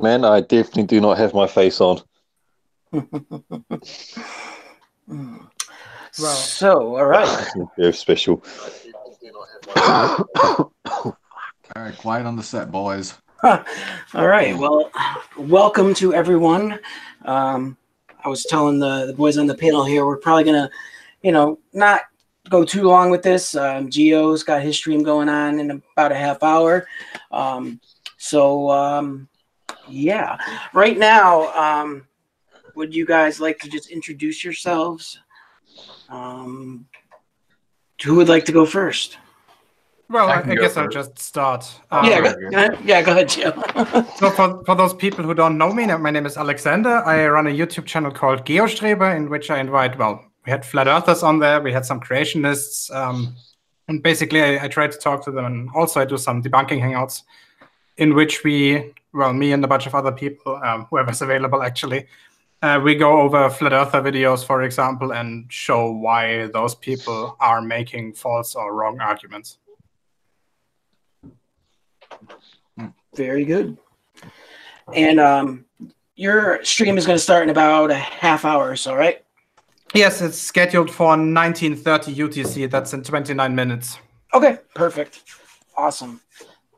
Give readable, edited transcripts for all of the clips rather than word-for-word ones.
man. I definitely do not have my face on. Well, All right. Very special. All right, quiet on the set, boys. All right. Well, welcome to everyone. I was telling the boys on the panel here, we're probably gonna, not go too long with this. Geo's got his stream going on in about a half hour. Yeah. Right now, would you guys like to just introduce yourselves? Who would like to go first? well, I guess I'll just start. Go ahead, Joe. So for those people who don't know me, my name is Alexander. I run a YouTube channel called Geostreber, in which I invite, we had flat earthers on there, we had some creationists, and basically I try to talk to them, and also I do some debunking hangouts, in which me and a bunch of other people, whoever's available actually, we go over flat earther videos, for example, and show why those people are making false or wrong arguments. Very good. And your stream is going to start in about a half hour or so, right? Yes, it's scheduled for 19:30 UTC. That's in 29 minutes. Okay, perfect. Awesome.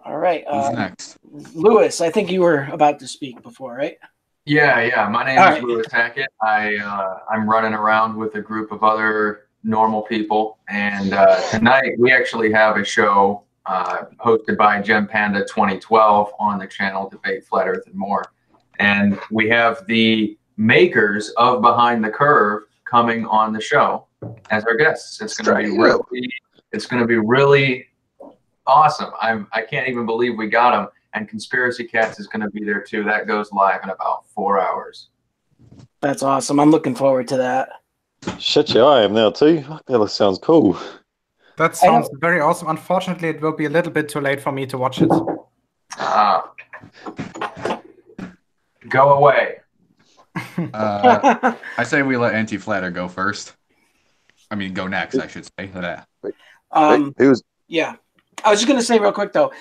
All right. Who's next? Lewis, I think you were about to speak before, right? Yeah. My name is Lewis Hackett. I'm running around with a group of other normal people, and tonight we actually have a show hosted by Gem Panda 2012 on the channel Debate Flat Earth and More. And we have the makers of Behind the Curve coming on the show as our guests. It's going to be really awesome. I can't even believe we got them. And Conspiracy Cats is going to be there too. That goes live in about 4 hours. That's awesome. I'm looking forward to that. Shit, yeah, I am now too. Fuck, that sounds cool. That sounds very awesome. Unfortunately, it will be a little bit too late for me to watch it. Go away. I say we let Anti-Flatter go first. I mean, go next, I should say. Yeah. I was just going to say real quick, though,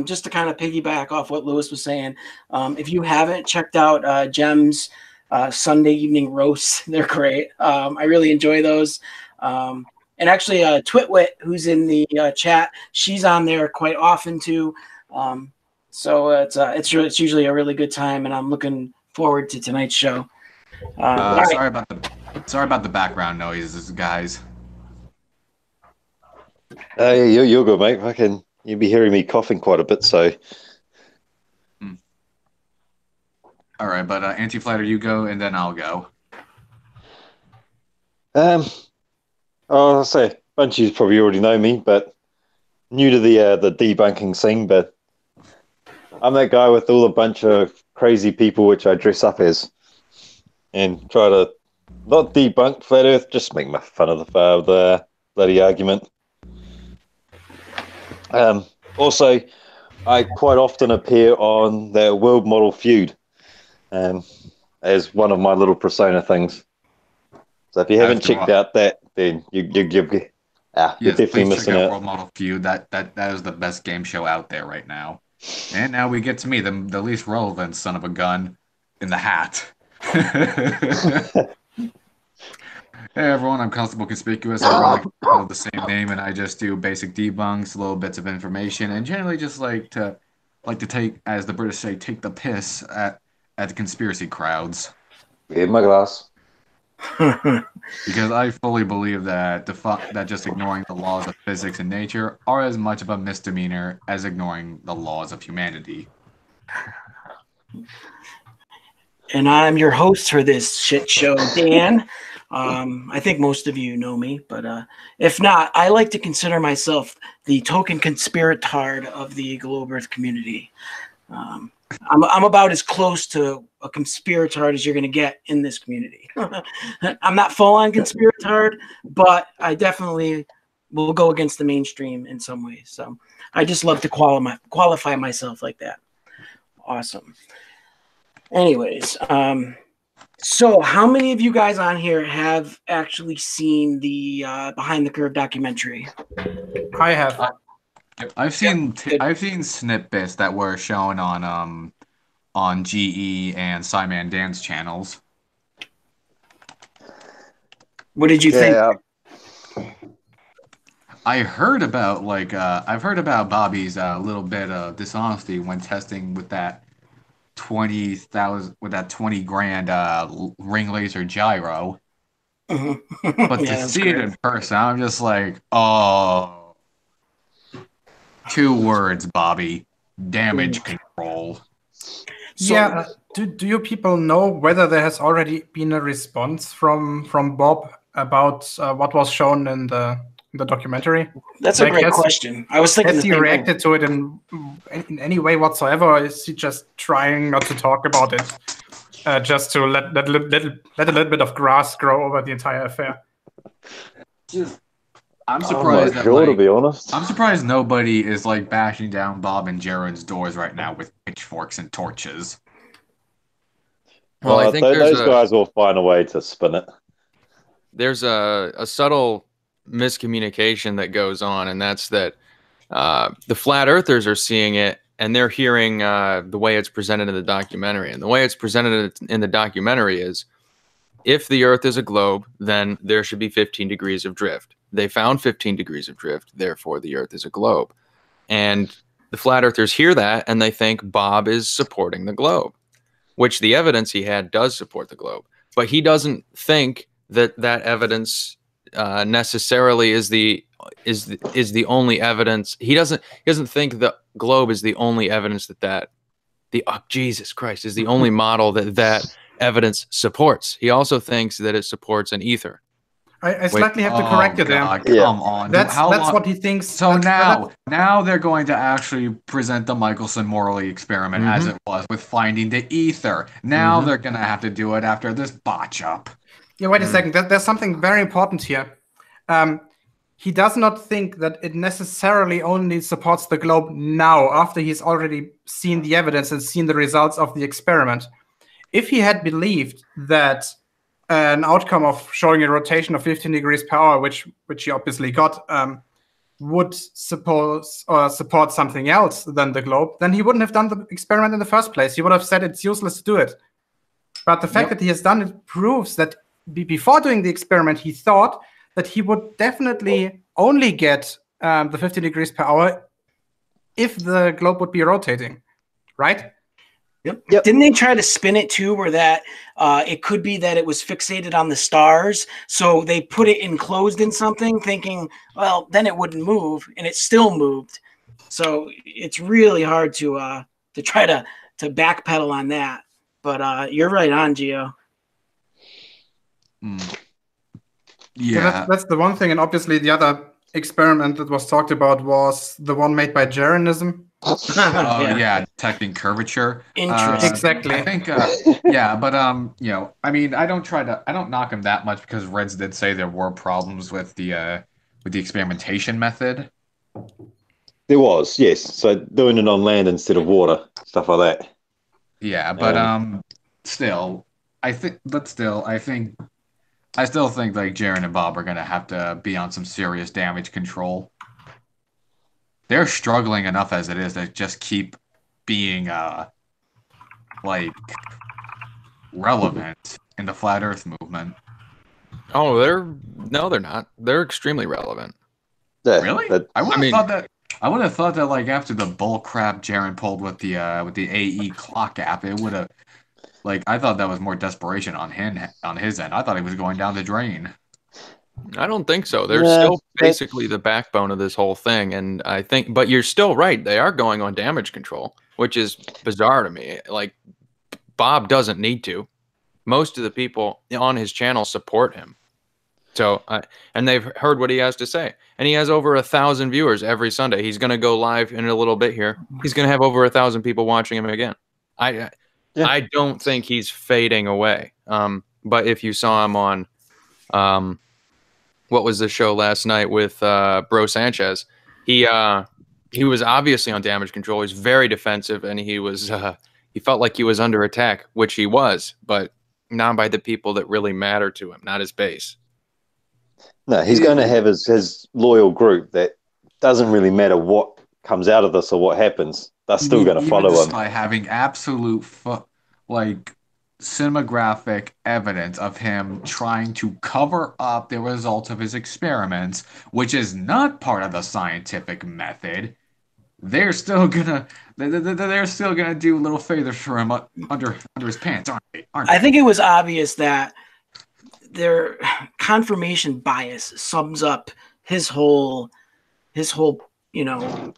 just to kind of piggyback off what Lewis was saying, if you haven't checked out Gem's Sunday evening roasts, they're great. I really enjoy those. And actually, Twitwit, who's in the chat, she's on there quite often, too. So it's usually a really good time, and I'm looking forward to tonight's show. Sorry about the background noises, guys. You're good, mate. You'll be hearing me coughing quite a bit, so. All right, but Anti-Flatter, you go, and then I'll go. I'll say a bunch of you probably already know me, but new to the debunking scene. But I'm that guy with all a bunch of crazy people which I dress up as, and try to not debunk flat Earth, just make fun of the bloody argument. Also, I quite often appear on the World Model Feud as one of my little persona things. So if you haven't checked out that, then you're definitely missing out. World Model Feud. That is the best game show out there right now. And now we get to me, the least relevant son of a gun in the hat. Hey everyone, I'm Constable Conspicuous. I run the same name, and I just do basic debunks, little bits of information, and generally just like to take, as the British say, take the piss at the conspiracy crowds. In my glass. Because I fully believe that that just ignoring the laws of physics and nature are as much of a misdemeanor as ignoring the laws of humanity. And I'm your host for this shit show, Dan. I think most of you know me, but if not, I like to consider myself the token conspiratard of the Globe Earth community. I'm about as close to a conspiratard as you're going to get in this community. I'm not full-on conspiratard, but I definitely will go against the mainstream in some ways. So I just love to qualify myself like that. Awesome. Anyways, so how many of you guys on here have actually seen the Behind the Curve documentary? I have. I've seen snippets that were shown on on GE and Simon Dan's channels. What did you think? I heard about I've heard about Bobby's little bit of dishonesty when testing with that 20 grand ring laser gyro. But to see it in person, I'm just like, oh, 2 words, Bobby: damage control. So, yeah, do you people know whether there has already been a response from Bob about what was shown in the documentary? That's a great question. I was thinking, has he reacted to it in any way whatsoever, or is he just trying not to talk about it, just to let a little bit of grass grow over the entire affair? I'm surprised. To be honest, I'm surprised nobody is like bashing down Bob and Jared's doors right now with pitchforks and torches. Well, I think those guys will find a way to spin it. There's a subtle miscommunication that goes on, and that's that the flat earthers are seeing it and they're hearing the way it's presented in the documentary. And the way it's presented in the documentary is, if the earth is a globe, then there should be 15 degrees of drift. They found 15 degrees of drift, therefore the earth is a globe. And the flat earthers hear that and they think Bob is supporting the globe, which the evidence he had does support the globe. But he doesn't think that that evidence necessarily is the only evidence. He doesn't think the globe is the only evidence Jesus Christ is the only model that evidence supports. He also thinks that it supports an ether. I slightly have to correct you there. Come on. That's what he thinks. So now they're going to actually present the Michelson-Morley experiment as it was with finding the ether. Now they're going to have to do it after this botch up. Yeah, wait a second. There's something very important here. He does not think that it necessarily only supports the globe now, after he's already seen the evidence and seen the results of the experiment. If he had believed that an outcome of showing a rotation of 15 degrees per hour, which he obviously got, would support something else than the globe, then he wouldn't have done the experiment in the first place. He would have said it's useless to do it. But the fact that he has done it proves that before doing the experiment, he thought that he would definitely only get the 15 degrees per hour if the globe would be rotating, right? Yep. Didn't they try to spin it too, where that it could be that it was fixated on the stars, so they put it enclosed in something, thinking, well, then it wouldn't move, and it still moved. So it's really hard to try to backpedal on that. But you're right on, Geo. Yeah, that's the one thing, and obviously the other experiment that was talked about was the one made by Jeranism. Detecting curvature. Interesting. Exactly. I think, but I mean, I don't knock him that much, because Reds did say there were problems with the experimentation method. There was, yes. So doing it on land instead of water, stuff like that. Yeah, but I still think like Jaren and Bob are gonna have to be on some serious damage control. They're struggling enough as it is to just keep being relevant in the flat Earth movement. Oh, they're not. They're extremely relevant. Yeah, really? I would have thought that like after the bull crap Jaren pulled with the AE clock app, it would have I thought that was more desperation on his end. I thought he was going down the drain. I don't think so. They're still basically the backbone of this whole thing, and I think, but you're still right. They are going on damage control, which is bizarre to me. Like, Bob doesn't need to. Most of the people on his channel support him. So, and they've heard what he has to say, and he has over 1,000 viewers every Sunday. He's going to go live in a little bit here. He's going to have over 1,000 people watching him again. I don't think he's fading away. But if you saw him on, what was the show last night with Bro Sanchez? He was obviously on damage control. He's very defensive, and he felt like he was under attack, which he was, but not by the people that really matter to him, not his base. No, he's going to have his loyal group that doesn't really matter what comes out of this or what happens. that's still going to follow him. By having absolute like cinematographic evidence of him trying to cover up the results of his experiments, which is not part of the scientific method, they're still gonna do little favors for him under his pants, aren't they? I think it was obvious that their confirmation bias sums up his whole, you know,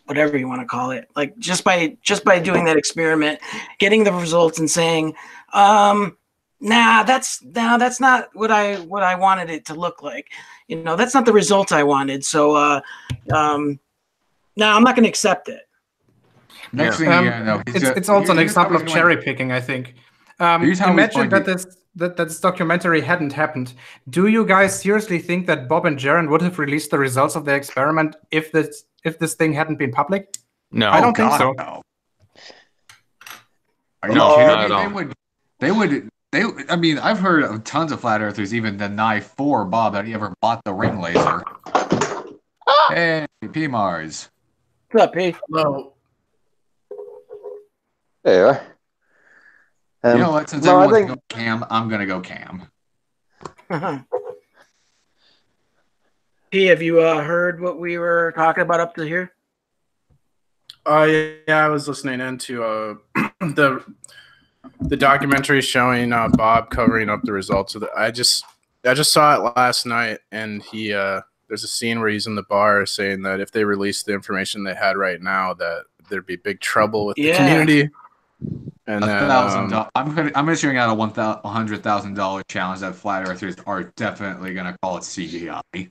whatever you want to call it. Like just by doing that experiment, getting the results and saying, that's not what I wanted it to look like. You know, that's not the results I wanted. So no, I'm not going to accept it. Next thing it's also an example of cherry picking, I think. Imagine that this documentary hadn't happened. Do you guys seriously think that Bob and Jaron would have released the results of their experiment if this thing hadn't been public? No, I don't think so. No. Are you kidding me? They would. I mean, I've heard of tons of flat earthers even deny for Bob that he ever bought the ring laser. Hey, P Mars. What's up, P? Hello. There you are. You know what? Since everyone's going cam, I'm gonna go cam. P, have you heard what we were talking about up to here? Yeah, I was listening into the documentary showing Bob covering up the results of I just saw it last night, and he there's a scene where he's in the bar saying that if they released the information they had right now, that there'd be big trouble with the community. And I'm issuing out a $100,000 challenge that flat earthers are definitely gonna call it CGI.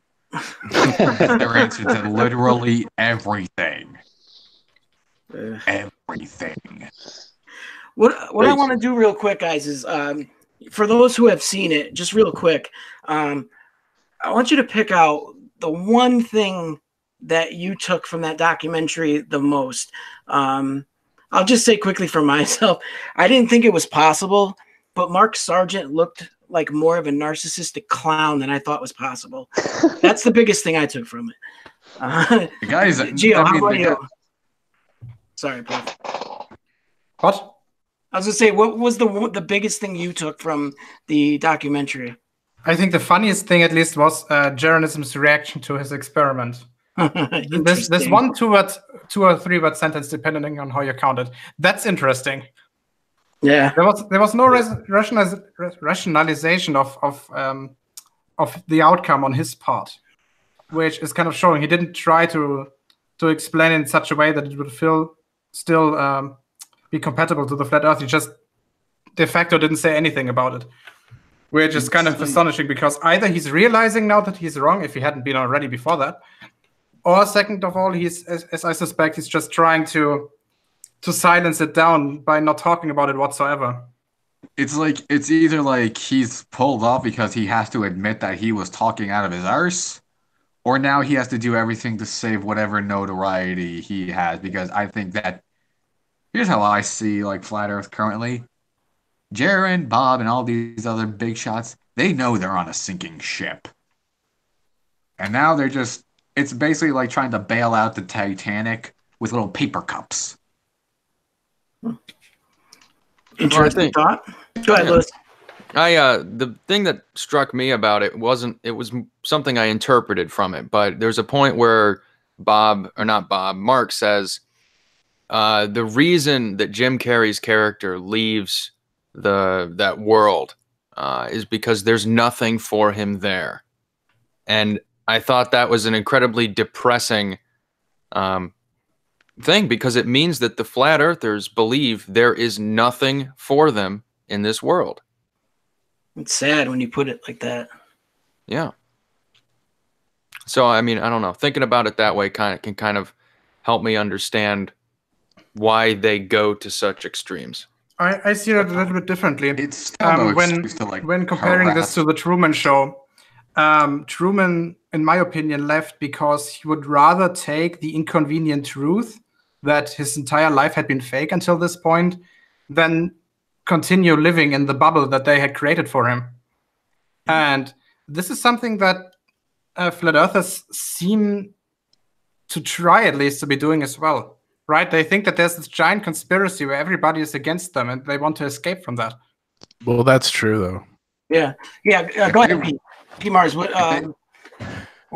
Their answer to literally everything. Everything. What I want to do real quick, guys, is for those who have seen it, just real quick, I want you to pick out the one thing that you took from that documentary the most. I'll just say quickly for myself, I didn't think it was possible, but Mark Sargent looked like more of a narcissistic clown than I thought was possible. That's the biggest thing I took from it. Guys, Gio, how about you? Sorry, bro. What? I was gonna say, what was the biggest thing you took from the documentary? I think the funniest thing, at least, was Jaronism's reaction to his experiment. There's one two or three word sentence depending on how you count it. That's interesting. Yeah, there was no rationalization of the outcome on his part, which is kind of showing he didn't try to explain it in such a way that it would still be compatible to the flat Earth. He just de facto didn't say anything about it, which is kind of astonishing because either he's realizing now that he's wrong if he hadn't been already before that, or second of all, he's, as I suspect, he's just trying to silence it down by not talking about it whatsoever. It's either like he's pulled off because he has to admit that he was talking out of his arse, or now he has to do everything to save whatever notoriety he has. Because I think that here's how I see like flat Earth currently. Jaron, Bob, and all these other big shots, they know they're on a sinking ship, and now they're just. It's basically like trying to bail out the Titanic with little paper cups. Interesting thought. Go ahead, Lewis. The thing that struck me about it was something I interpreted from it, but there's a point where Mark says the reason that Jim Carrey's character leaves that world is because there's nothing for him there. And I thought that was an incredibly depressing thing because it means that the flat earthers believe there is nothing for them in this world. It's sad when you put it like that. Yeah. So, I mean, I don't know. Thinking about it that way can kind of help me understand why they go to such extremes. I see it a little bit differently. It's still when comparing this to the Truman Show. Truman, in my opinion, left because he would rather take the inconvenient truth that his entire life had been fake until this point than continue living in the bubble that they had created for him. And this is something that flat earthers seem to try at least to be doing as well. right? They think that there's this giant conspiracy where everybody is against them, and they want to escape from that. Well, that's true though. Yeah. Go ahead, Pete. P. Mars, what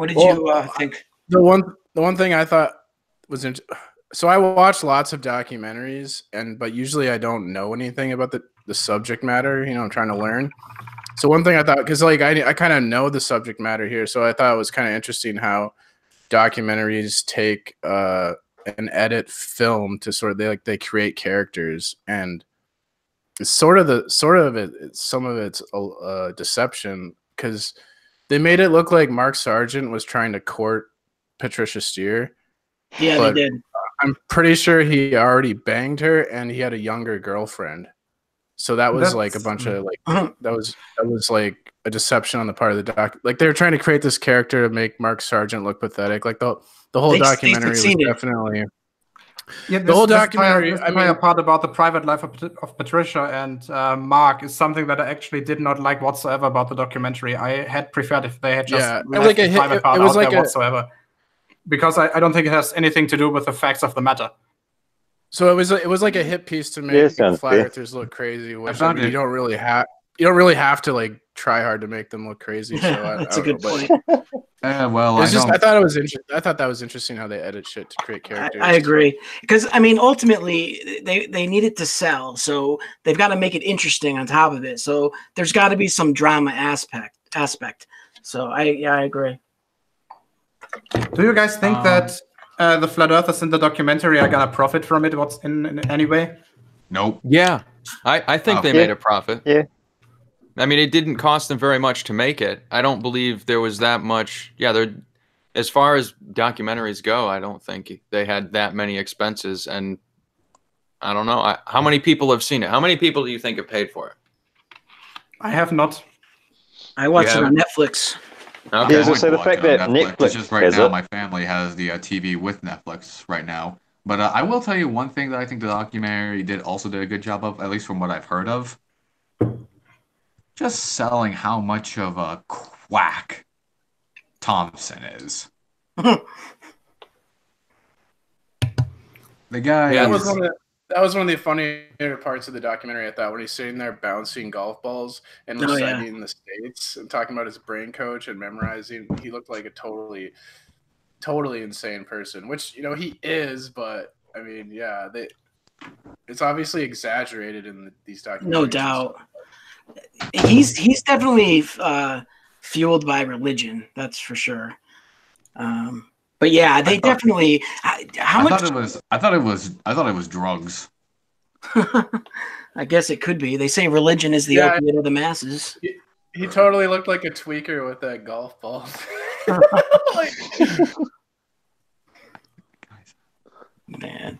did you think? The one thing I thought was so I watch lots of documentaries, but usually I don't know anything about the subject matter. You know, I'm trying to learn. So one thing I thought, because like I kind of know the subject matter here, so I thought it was kind of interesting how documentaries take and edit film to sort of they create characters, and it's some of it's a deception, because they made it look like Mark Sargent was trying to court Patricia Steere. Yeah, they did. I'm pretty sure he already banged her, and he had a younger girlfriend. So that was like a bunch of like that was like a deception on the part of the doc. Like they were trying to create this character to make Mark Sargent look pathetic. Like the whole documentary was definitely. Yeah, the whole documentary. I mean, part about the private life of Patricia and Mark is something that I actually did not like whatsoever about the documentary. I had preferred if they had just left the private part out there whatsoever, because I don't think it has anything to do with the facts of the matter. So it was like a hit piece to make flat earthers look crazy, which I mean, you don't really have to like try hard to make them look crazy. So that's a good point. Well, I thought it was interesting. I thought that was interesting how they edit shit to create characters. I agree, because I mean, ultimately, they need it to sell, so they've got to make it interesting on top of it. So there's got to be some drama aspect. So I agree. Do you guys think that the flat earthers in the documentary are gonna profit from it? What's in any way? Nope. Yeah, I think they made a profit. Yeah. I mean, it didn't cost them very much to make it. I don't believe there was that much. Yeah, as far as documentaries go, I don't think they had that many expenses. And I don't know. How many people have seen it? How many people do you think have paid for it? I have not. I watched it on Netflix. Okay. Yeah, so the fact that Netflix it's just right now, my family has the TV with Netflix right now. But I will tell you one thing that I think the documentary also did a good job of, at least from what I've heard of. Just selling how much of a quack Thompson is. The guy. Yeah, that was one of the funnier parts of the documentary. I thought when he's sitting there bouncing golf balls and reciting the states and talking about his brain coach and memorizing. He looked like a totally insane person, which he is. But I mean, yeah, it's obviously exaggerated in these documentaries. No doubt. He's definitely fueled by religion, that's for sure. But yeah, they definitely. I thought it was drugs. I guess it could be. They say religion is the opiate of the masses. He totally looked like a tweaker with that golf ball. Man,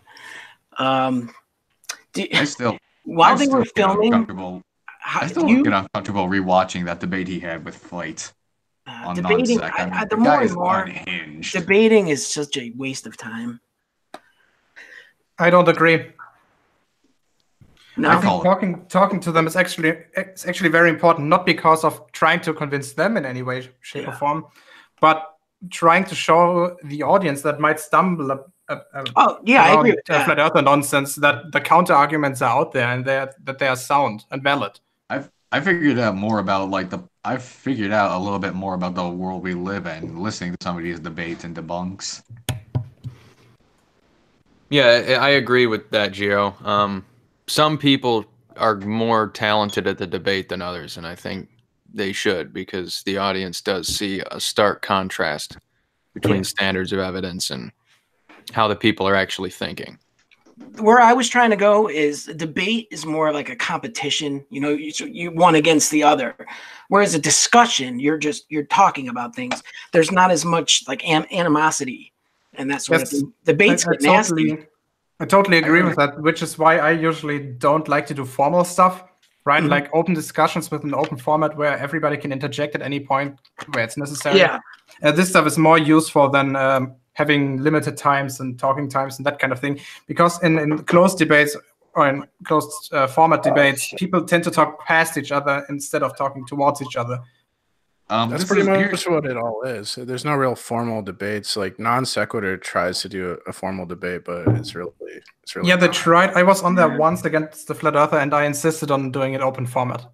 while they were filming. I still get uncomfortable rewatching that debate he had with Flate on debating. the more and more unhinged. Debating is such a waste of time. I don't agree. No. I think talking to them is actually very important, not because of trying to convince them in any way, shape, or form, but trying to show the audience that might stumble I agree with that. Flat earther nonsense, that the counter arguments are out there and that they are sound and valid. I figured out more about I figured out a little bit more about the world we live in listening to some of these debates and debunks. Yeah, I agree with that, Gio. Some people are more talented at the debate than others, and I think they should, because the audience does see a stark contrast between standards of evidence and how the people are actually thinking. Where I was trying to go is debate is more like a competition. You one against the other, whereas a discussion, you're talking about things. There's not as much like animosity and that sort of thing. Debates get nasty. I totally agree with that, which is why I usually don't like to do formal stuff, right? Mm-hmm. Like open discussions with an open format where everybody can interject at any point where it's necessary. Yeah. This stuff is more useful than having limited times and talking times and that kind of thing. Because in closed debates or in closed format debates, people tend to talk past each other instead of talking towards each other. That's pretty much what it all is. There's no real formal debates. Like non sequitur tries to do a formal debate, but it's really yeah. They tried. I was on there once against the Flat Earther, and I insisted on doing it open format.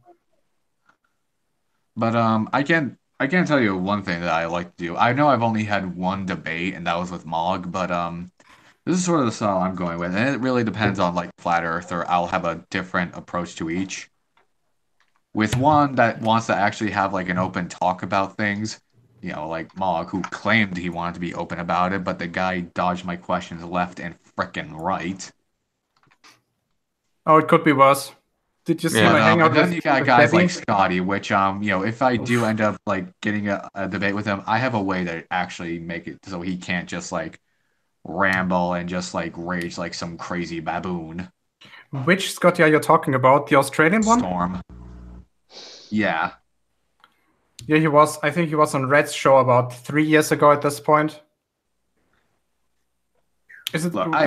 But I can tell you one thing that I like to do. I know I've only had one debate, and that was with Mog, but this is sort of the style I'm going with, and it really depends on like Flat Earth, or I'll have a different approach to each. With one that wants to actually have like an open talk about things, you know, like Mog, who claimed he wanted to be open about it, but the guy dodged my questions left and frickin' right. Oh, it could be worse. Did you see my hangout? Then you got guys like Scotty, which you know, if I do end up like getting a debate with him, I have a way to actually make it so he can't just like ramble and just like rage like some crazy baboon. Which Scotty are you talking about? The Australian one? Storm. Yeah. Yeah, he was. I think he was on Red's show about 3 years ago at this point. Look, I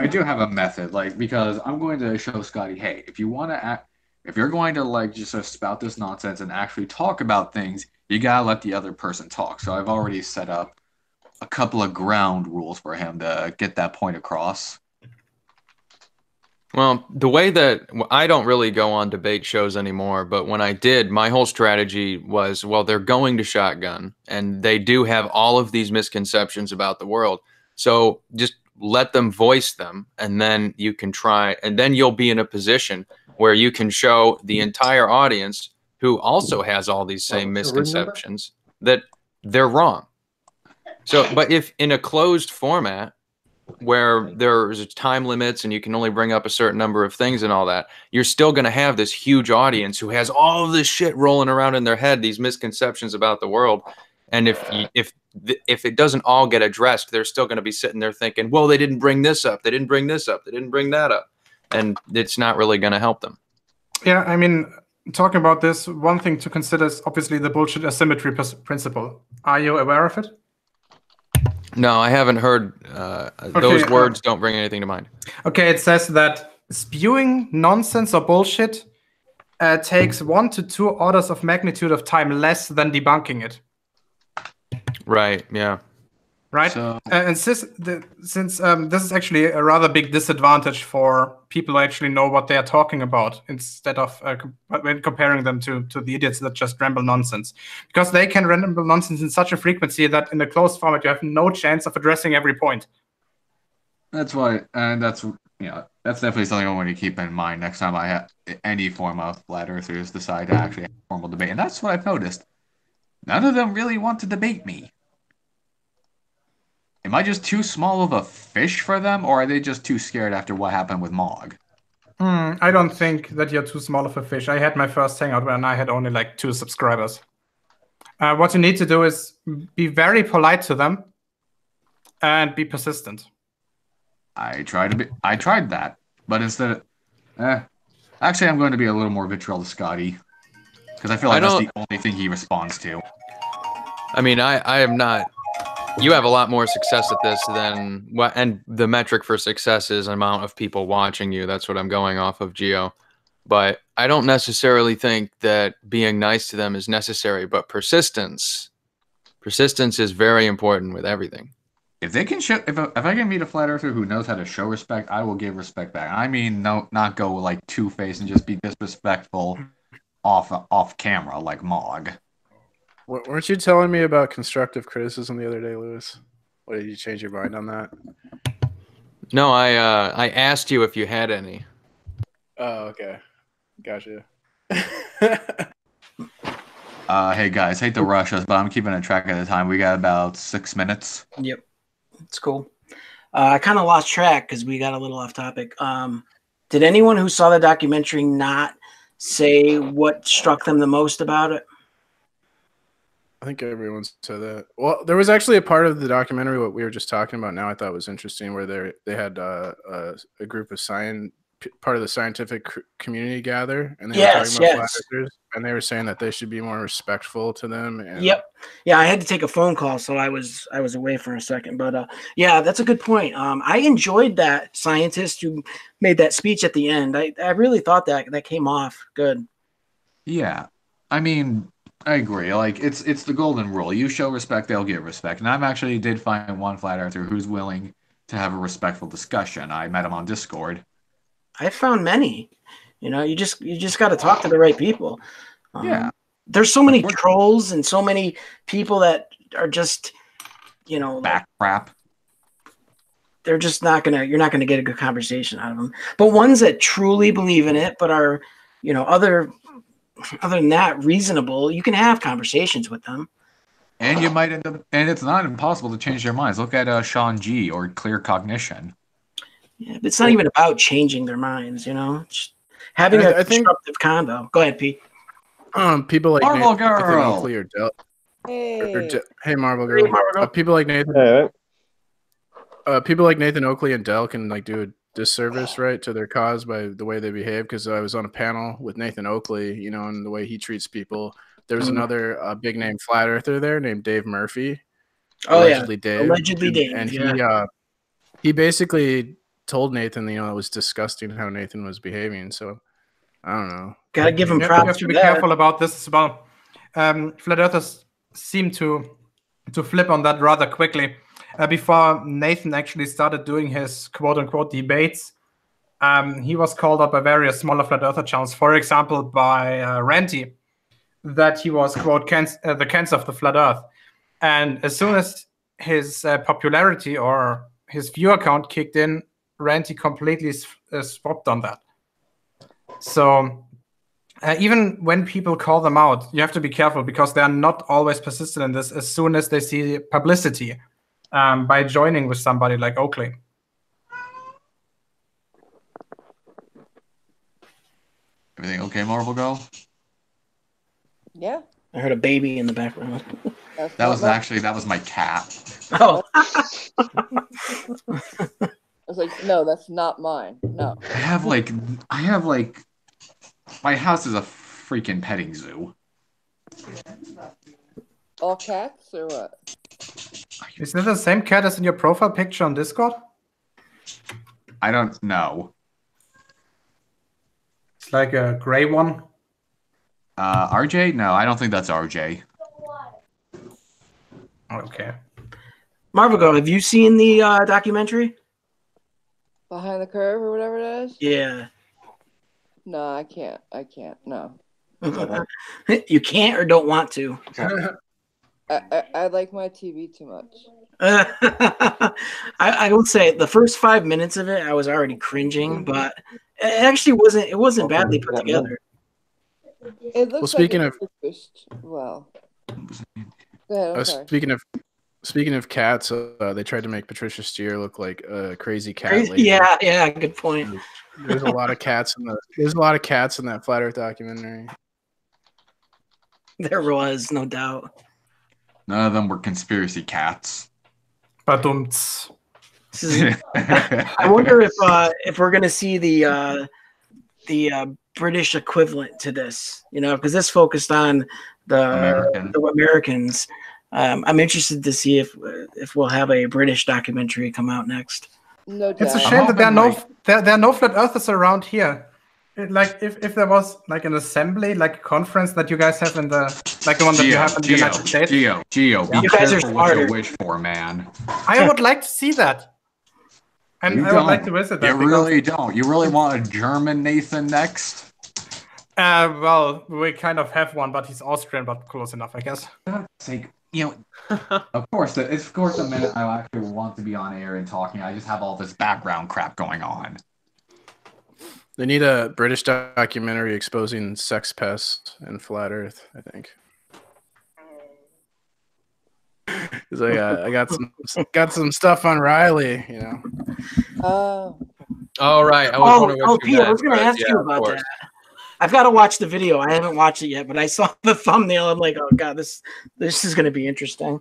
do have a method, like, because I'm going to show Scotty, hey, if you're going to like just spout this nonsense and actually talk about things, you gotta let the other person talk. So I've already set up a couple of ground rules for him to get that point across. Well, the way that I don't really go on debate shows anymore, but when I did, my whole strategy was, well, they're going to shotgun, and they do have all of these misconceptions about the world. So just let them voice them, and then you can try, and then you'll be in a position where you can show the entire audience, who also has all these same misconceptions, that they're wrong. So, but if in a closed format where there's time limits and you can only bring up a certain number of things and all that, you're still going to have this huge audience who has all of this shit rolling around in their head, these misconceptions about the world. And if it doesn't all get addressed, they're still going to be sitting there thinking, well, they didn't bring this up, they didn't bring this up, they didn't bring that up, and it's not really going to help them. Yeah, I mean, talking about this, one thing to consider is obviously the bullshit asymmetry principle. Are you aware of it? No, I haven't heard. Those words don't bring anything to mind. Okay, it says that spewing nonsense or bullshit takes 1 to 2 orders of magnitude of time less than debunking it. Right, yeah. Right? So, and since this is actually a rather big disadvantage for people who actually know what they are talking about, instead of when comparing them to the idiots that just ramble nonsense. Because they can ramble nonsense in such a frequency that in a closed format you have no chance of addressing every point. that's why, and that's, you know, that's definitely something I want to keep in mind next time I have any form of flat earthers decide to actually have a formal debate. And that's what I've noticed. None of them really want to debate me. Am I just too small of a fish for them, or are they just too scared after what happened with Mog? I don't think that you're too small of a fish. I had my first hangout when I had only like 2 subscribers. What you need to do is be very polite to them and be persistent. I tried that, but instead of, actually, I'm going to be a little more vitriol to Scotty, because I feel like that's the only thing he responds to. I mean, I am not. You have a lot more success at this than what, and the metric for success is amount of people watching you. That's what I'm going off of, Geo. But I don't necessarily think that being nice to them is necessary, but persistence is very important with everything. If they can show, if I can meet a flat earther who knows how to show respect, I will give respect back. I mean, not go like two-faced and just be disrespectful off camera like Mog. Weren't you telling me about constructive criticism the other day, Lewis? What, did you change your mind on that? No, I asked you if you had any. Oh, okay. Gotcha. Hey guys, hate to rush us, but I'm keeping a track of the time. We got about 6 minutes. Yep, it's cool. I kind of lost track because we got a little off topic. Did anyone who saw the documentary not say what struck them the most about it? I think everyone said that. Well, there was actually a part of the documentary, what we were just talking about now, I thought was interesting, where they had a group of part of the scientific community gather, and they were talking about flat earthers, and they were saying that they should be more respectful to them. And yeah, I had to take a phone call, so I was away for a second, but yeah, that's a good point. I enjoyed that scientist who made that speech at the end. I really thought that came off good. Yeah, I mean, I agree. Like it's the golden rule. You show respect, they'll give respect. And I've actually did find one flat earther who's willing to have a respectful discussion. I met him on Discord. I found many. You know, you just got to talk to the right people. Yeah. There's so many trolls and so many people that are just, you know, Back crap. They're just not gonna. You're not gonna get a good conversation out of them. But ones that truly believe in it, but are, you know, other than that, reasonable, you can have conversations with them. And you might end up, and it's not impossible to change their minds. Look at Sean G or Clear Cognition. Yeah, but it's not even about changing their minds, you know. Just having a constructive convo. Go ahead, Pete. People like Marvel Nathan Girl. Oakley or Del. Hey. Hey, Marvel Girl. Hey, Marvel Girl. People like Nathan. Yeah. People like Nathan Oakley and Dell can like do a disservice, right, to their cause by the way they behave. Because I was on a panel with Nathan Oakley, you know, and the way he treats people. There's another big name flat earther there named Dave Murphy. Oh Allegedly yeah, Dave. allegedly Dave. And Yeah. he basically told Nathan, you know, it was disgusting how Nathan was behaving. So I don't know. Gotta give him You props have to for be that. careful about this as well. Flat Earthers seem to flip on that rather quickly. Before Nathan actually started doing his quote-unquote debates, he was called up by various smaller Flat Earther channels, for example, by Ranty, that he was, quote, the cancer of the Flat Earth. And as soon as his popularity or his viewer count kicked in, Ranty completely swapped on that. So even when people call them out, you have to be careful because they are not always persistent in this as soon as they see publicity by joining with somebody like Oakley. Everything okay, Marvel Girl? Yeah. I heard a baby in the background. That was my cat. Oh. I was like, no, that's not mine. No. I have like my house is a freaking petting zoo. All cats or what? Is this the same cat as in your profile picture on Discord? I don't know. It's like a gray one. RJ? No, I don't think that's RJ. Okay. Marvel Girl, have you seen the documentary? Behind the Curve or whatever it is? Yeah. No, I can't. No. You can't or don't want to. I like my TV too much. I would say the first 5 minutes of it, I was already cringing, but it actually wasn't badly put together. It looks Well, speaking like of well. Go ahead, I'm sorry. Speaking of cats, they tried to make Patricia Steer look like a crazy cat lady. Yeah, good point. There's a lot of cats in that Flat Earth documentary. There was, no doubt. None of them were conspiracy cats. Badumts. I wonder if we're gonna see the British equivalent to this, you know, because this focused on the Americans. I'm interested to see if we'll have a British documentary come out next. No doubt. It's a shame that there are no Flat Earthers around here. Like if there was like an assembly, like a conference that you guys have in the one that you have in the United States. Geo, be You guys are careful what you smarter. wish for, man. I would like to see that. And I would like to visit that. You really don't. You really want a German Nathan next? Well, we kind of have one, but he's Austrian, but close enough, I guess. Of course, the minute I actually want to be on air and talking, I just have all this background crap going on. They need a British documentary exposing sex pests and Flat Earth, I think. Because I got some stuff on Riley, you know. All right. I was wondering what you Pete, I was meant, going to but ask yeah, you of about course. that. I've got to watch the video. I haven't watched it yet, but I saw the thumbnail. I'm like, oh god, this is going to be interesting.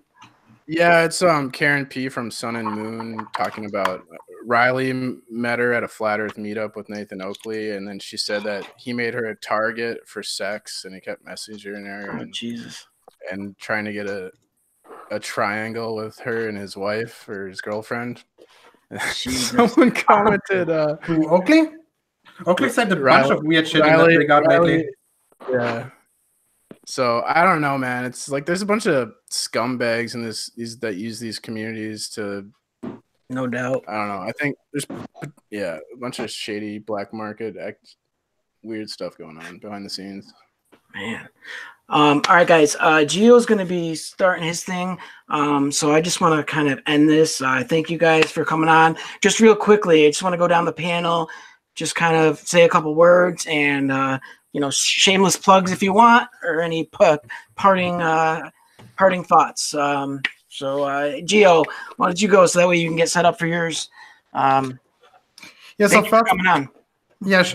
Yeah, it's Karen P from Sun and Moon talking about Riley met her at a Flat Earth meetup with Nathan Oakley, and then she said that he made her a target for sex, and he kept messaging her Oh, Jesus. and trying to get a triangle with her and his wife or his girlfriend. Jesus. Someone commented, Who, Oakley? Oakley said a bunch Riley- of weird shit in Riley- that regard Riley- lately. Yeah. So I don't know, man. It's like there's a bunch of scumbags in these that use these communities to. No doubt. I don't know. I think there's a bunch of shady black market weird stuff going on behind the scenes. Man. All right, guys. Gio's going to be starting his thing. So I just want to kind of end this. Thank you guys for coming on. Just real quickly, I just want to go down the panel, just kind of say a couple words and, shameless plugs if you want, or any parting thoughts. Gio, why don't you go so that way you can get set up for yours? So thanks for coming on. Yes,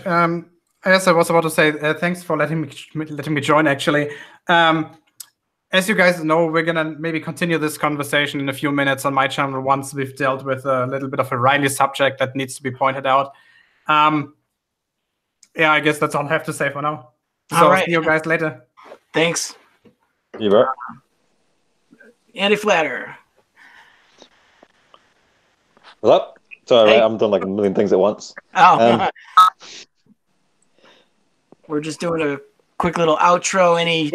as I was about to say, thanks for letting me join. Actually, as you guys know, we're gonna maybe continue this conversation in a few minutes on my channel once we've dealt with a little bit of a Riley subject that needs to be pointed out. I guess that's all I have to say for now. So see you guys later. Thanks. You bet. Andy Flatter. What's up? Sorry, Hey. I'm doing like a million things at once. Oh, we're just doing a quick little outro. Any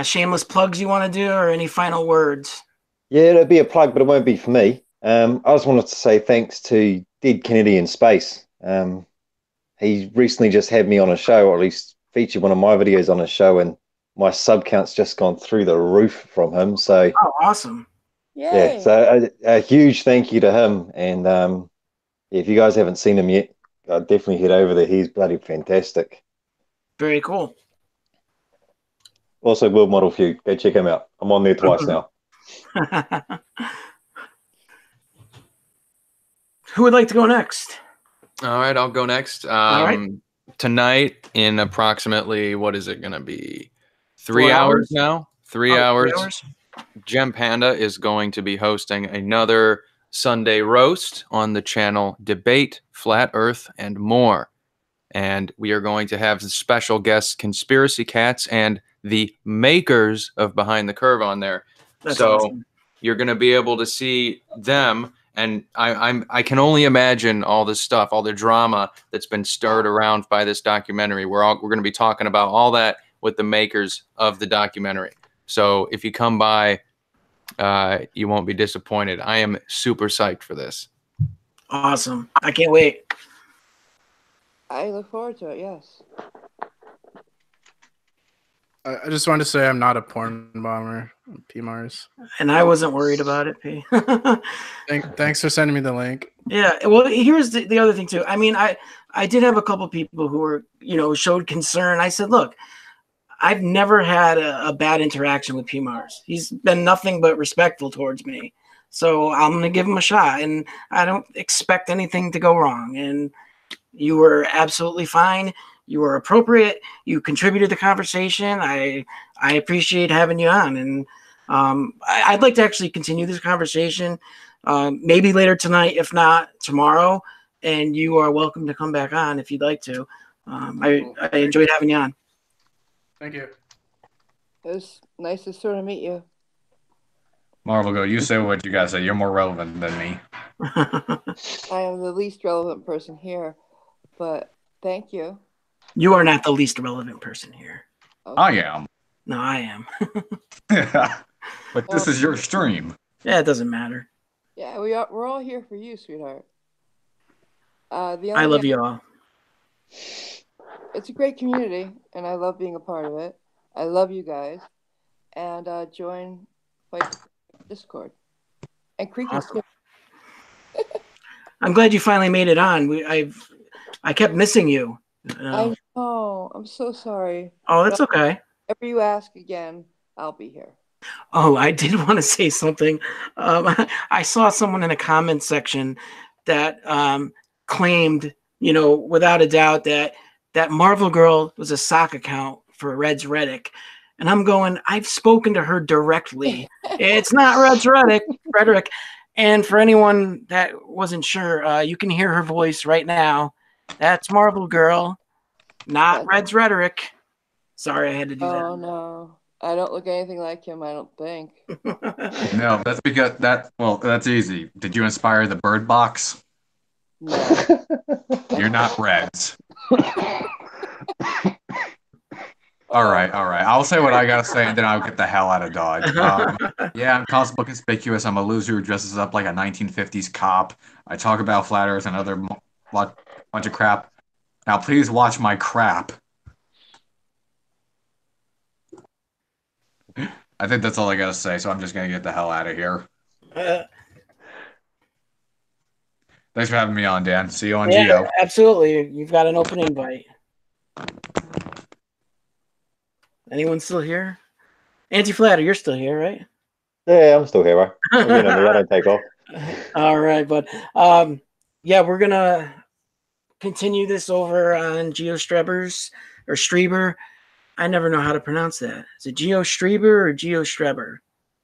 shameless plugs you want to do, or any final words? Yeah, it'll be a plug, but it won't be for me. I just wanted to say thanks to Dead Kennedy in Space. He recently just had me on a show, or at least featured one of my videos on a show, and my sub count's just gone through the roof from him. So, awesome! Yay. Yeah, so a huge thank you to him. And if you guys haven't seen him yet, definitely head over there. He's bloody fantastic. Very cool. Also, World Model Feud. Go check him out. I'm on there twice now. Who would like to go next? All right, I'll go next. Tonight, in approximately, what is it going to be? 3 hours now? 3 hours. 3 hours. Gem Panda is going to be hosting another Sunday roast on the channel Debate, Flat Earth, and More. And we are going to have special guests, Conspiracy Cats, and the makers of Behind the Curve on there. That's so awesome. You're going to be able to see them. And I can only imagine all this stuff, all the drama that's been stirred around by this documentary. We're going to be talking about all that with the makers of the documentary. So if you come by, you won't be disappointed. I am super psyched for this. Awesome. I can't wait. I look forward to it, yes. I just wanted to say I'm not a porn bomber. I'm PMARS. And I wasn't worried about it, P. Thanks for sending me the link. Yeah. Well, here's the other thing, too. I mean, I did have a couple people who were, showed concern. I said, look, I've never had a bad interaction with PMARS. He's been nothing but respectful towards me. So I'm going to give him a shot. And I don't expect anything to go wrong. And you were absolutely fine. You were appropriate. You contributed to the conversation. I appreciate having you on. And I'd like to actually continue this conversation maybe later tonight, if not tomorrow. And you are welcome to come back on if you'd like to. I enjoyed having you on. Thank you. It was nice to sort of meet you. Marvel, go. You say what you gotta say. You're more relevant than me. I am the least relevant person here, but thank you. You are not the least relevant person here. Okay. I am. No, I am. But this is your stream. Yeah, it doesn't matter. Yeah, we're all here for you, sweetheart. I love you all. It's a great community, and I love being a part of it. I love you guys. And join Discord. And Creaky Awesome. I'm glad you finally made it on. I kept missing you. I know. I'm so sorry. Oh, that's okay. If you ask again, I'll be here. Oh, I did want to say something. I saw someone in a comment section that claimed, without a doubt, that Marvel Girl was a sock account for Reds Reddick. And I'm going, I've spoken to her directly. It's not Reds Reddick. And for anyone that wasn't sure, you can hear her voice right now. That's Marvel Girl, not Reds Rhetoric. Sorry, I had to do that. Oh, no. I don't look anything like him, I don't think. No, that's because that's easy. Did you inspire the Bird Box? No. You're not Reds. All right. I'll say what I gotta say, and then I'll get the hell out of Dodge. Yeah, I'm Constable Conspicuous. I'm a loser who dresses up like a 1950s cop. I talk about flat Earth and other bunch of crap. Now, please watch my crap. I think that's all I gotta say, so I'm just gonna get the hell out of here. Thanks for having me on, Dan. See you on Geo. Absolutely. You've got an open invite. Anyone still here? Anti-Flatter, you're still here, right? Yeah, I'm still here, right? I don't take off. All right, but yeah, we're gonna continue this over on Geostrebers or Streber. I never know how to pronounce that. Is it Geostreber or Geostreber?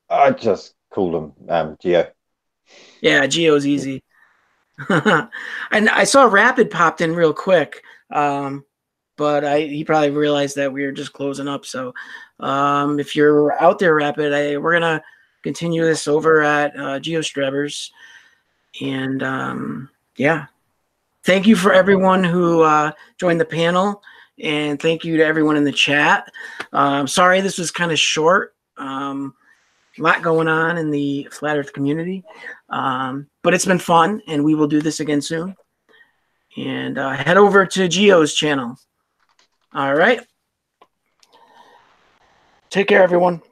I just call them Geo. Yeah, Geo's easy. And I saw Rapppid popped in real quick, but he probably realized that we were just closing up. So if you're out there, Rapppid, we're gonna continue this over at Geostrebers, and yeah, thank you for everyone who joined the panel, and thank you to everyone in the chat. Sorry this was kind of short. A lot going on in the Flat Earth community, but it's been fun, and we will do this again soon. And head over to Geo's channel. All right. Take care, everyone.